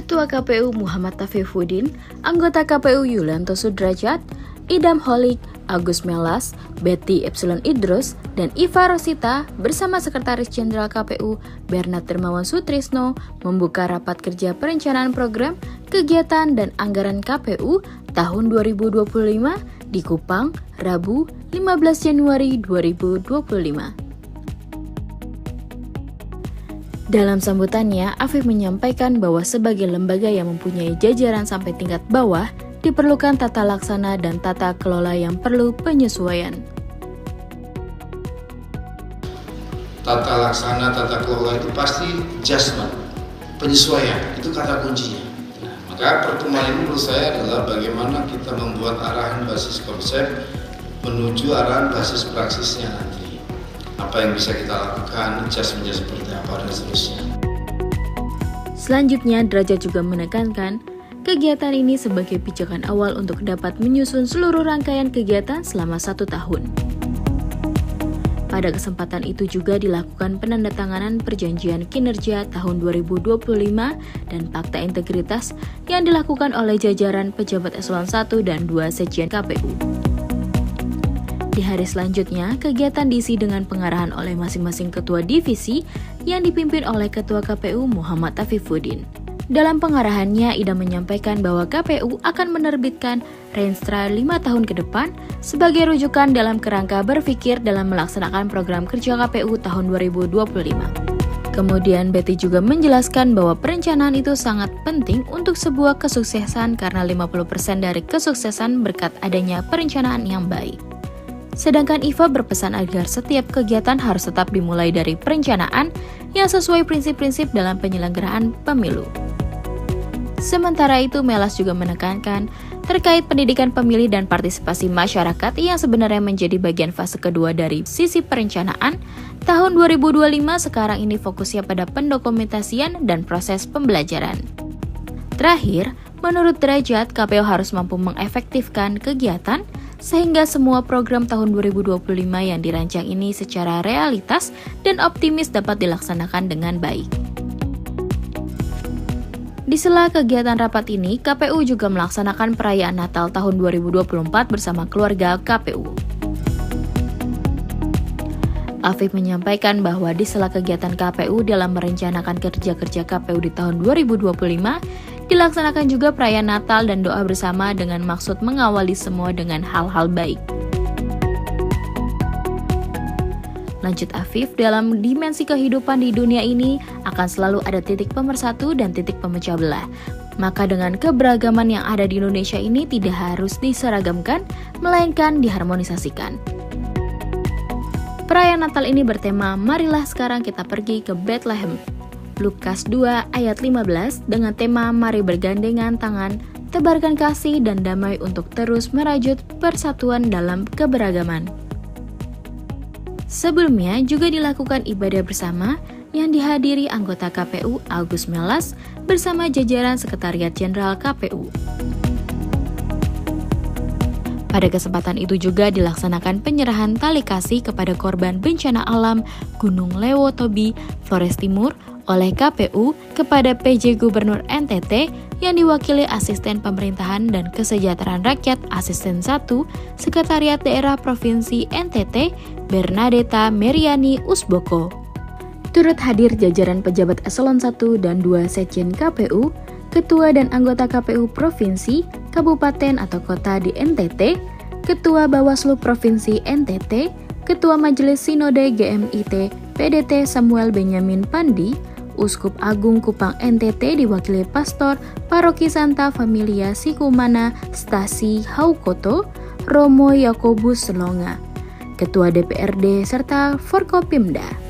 Ketua KPU Muhammad Tafifuddin, anggota KPU Yulianto Sudrajat, Idam Holik, Agus Melas, Betty Epsilon Idrus, dan Iva Rosita bersama Sekretaris Jenderal KPU Bernard Dermawan Sutrisno membuka rapat kerja perencanaan program, kegiatan, dan anggaran KPU tahun 2025 di Kupang, Rabu 15 Januari 2025. Dalam sambutannya, Afif menyampaikan bahwa sebagai lembaga yang mempunyai jajaran sampai tingkat bawah, diperlukan tata laksana dan tata kelola yang perlu penyesuaian. Tata laksana, tata kelola itu pasti adjustment, penyesuaian, itu kata kuncinya. Nah, maka pertemuan ini menurut saya adalah bagaimana kita membuat arahan basis konsep menuju arahan basis praksisnya nanti. Apa yang bisa kita lakukan, adjustmentnya seperti apa, dan seterusnya. Selanjutnya, Derajat juga menekankan kegiatan ini sebagai pijakan awal untuk dapat menyusun seluruh rangkaian kegiatan selama 1 tahun. Pada kesempatan itu juga dilakukan penandatanganan perjanjian kinerja tahun 2025 dan Fakta Integritas yang dilakukan oleh jajaran pejabat eselon 1 dan 2 Sekjen KPU. Di hari selanjutnya, kegiatan diisi dengan pengarahan oleh masing-masing ketua divisi yang dipimpin oleh Ketua KPU Muhammad Tafifuddin. Dalam pengarahannya, Ida menyampaikan bahwa KPU akan menerbitkan Renstra 5 tahun ke depan sebagai rujukan dalam kerangka berpikir dalam melaksanakan program kerja KPU tahun 2025. Kemudian Betty juga menjelaskan bahwa perencanaan itu sangat penting untuk sebuah kesuksesan karena 50% dari kesuksesan berkat adanya perencanaan yang baik. Sedangkan Iva berpesan agar setiap kegiatan harus tetap dimulai dari perencanaan yang sesuai prinsip-prinsip dalam penyelenggaraan pemilu. Sementara itu, Melas juga menekankan terkait pendidikan pemilih dan partisipasi masyarakat yang sebenarnya menjadi bagian fase kedua dari sisi perencanaan. Tahun 2025 sekarang ini fokusnya pada pendokumentasian dan proses pembelajaran. Terakhir, menurut Derajat, KPU harus mampu mengefektifkan kegiatan sehingga semua program tahun 2025 yang dirancang ini secara realitas dan optimis dapat dilaksanakan dengan baik. Di sela kegiatan rapat ini, KPU juga melaksanakan perayaan Natal tahun 2024 bersama keluarga KPU. Afif menyampaikan bahwa di sela kegiatan KPU dalam merencanakan kerja-kerja KPU di tahun 2025, dilaksanakan juga perayaan Natal dan doa bersama dengan maksud mengawali semua dengan hal-hal baik. Lanjut Afif, dalam dimensi kehidupan di dunia ini akan selalu ada titik pemersatu dan titik pemecah belah. Maka dengan keberagaman yang ada di Indonesia ini tidak harus diseragamkan, melainkan diharmonisasikan. Perayaan Natal ini bertema, marilah sekarang kita pergi ke Bethlehem. Lukas 2 ayat 15 dengan tema mari bergandengan tangan, tebarkan kasih dan damai untuk terus merajut persatuan dalam keberagaman. Sebelumnya juga dilakukan ibadah bersama yang dihadiri anggota KPU Agus Melas bersama jajaran Sekretariat Jenderal KPU. Pada kesempatan itu juga dilaksanakan penyerahan tali kasih kepada korban bencana alam Gunung Lewo Tobi, Flores Timur oleh KPU kepada PJ Gubernur NTT yang diwakili Asisten Pemerintahan dan Kesejahteraan Rakyat Asisten 1 Sekretariat Daerah Provinsi NTT Bernadetta Meriani Usboko. Turut hadir jajaran pejabat eselon 1 dan 2 Sekjen KPU, Ketua dan anggota KPU Provinsi, Kabupaten atau Kota di NTT, Ketua Bawaslu Provinsi NTT, Ketua Majelis Sinode GMIT PDT Samuel Benyamin Pandi, Uskup Agung Kupang NTT diwakili Pastor Paroki Santa Familia Sikumana Stasi Haukoto, Romo Yakobus Selonga, Ketua DPRD serta Forkopimda.